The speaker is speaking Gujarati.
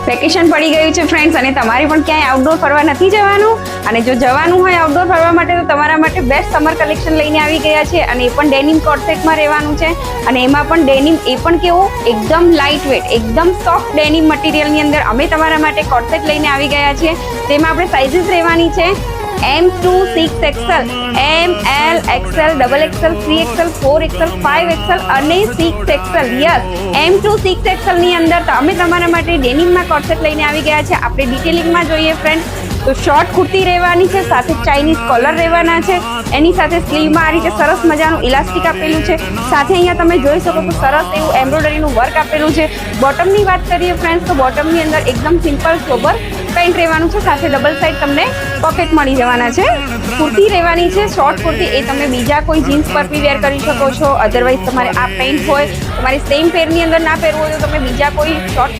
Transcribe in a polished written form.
વેકેશન પડી ગયું છે ફ્રેન્ડ્સ, અને તમારે પણ ક્યાંય આઉટડોર ફરવા નથી જવાનું, અને જો જવાનું હોય આઉટડોર ફરવા માટે તો તમારા માટે બેસ્ટ સમર કલેક્શન લઈને આવી ગયા છે. અને એ પણ ડેનિમ કોટ સેટમાં રહેવાનું છે, અને એમાં પણ ડેનિમ એ પણ કેવું એકદમ લાઇટ વેટ, એકદમ સોફ્ટ ડેનિમ મટીરિયલની અંદર અમે તમારા માટે કોટ સેટ લઈને આવી ગયા છીએ. તેમાં આપણે સાઇઝીસ રહેવાની છે M2 6XL, M, L, XL, XXL, 3XL, 4XL, 5XL અને 6XL. યસ, M2 6XL ની અંદર તો અમે તમારા માટે ડેનિમમાં કોટ સેટ લઈને આવી ગયા છે. આપણે ડિટેલિંગમાં જોઈએ ફ્રેન્ડ તો શોર્ટ કુર્તી રહેવાની છે, સાથે ચાઇનીઝ કોલર રહેવાના છે, એની સાથે સ્લીવમાં આ રીતે સરસ મજાનું ઇલાસ્ટિક આપેલું છે, સાથે અહીંયા તમે જોઈ શકો તો સરસ એવું એમ્બ્રોઇડરીનું વર્ક આપેલું છે. બોટમની વાત કરીએ ફ્રેન્ડ્સ તો બોટમની અંદર એકદમ સિમ્પલ સોબર પેન્ટ રહેવાનું છે, સાથે ડબલ સાઇડ તમને પોકેટ મળી જવાના છે. કુર્તી રહેવાની છે શોર્ટ કુર્તી, એ તમે બીજા કોઈ જીન્સ પર બી વેર કરી શકો છો. અધરવાઇઝ તમારે આ પેન્ટ હોય તમારે સેમ પેરની અંદર ના પહેરવું હોય તો તમે બીજા કોઈ શોર્ટ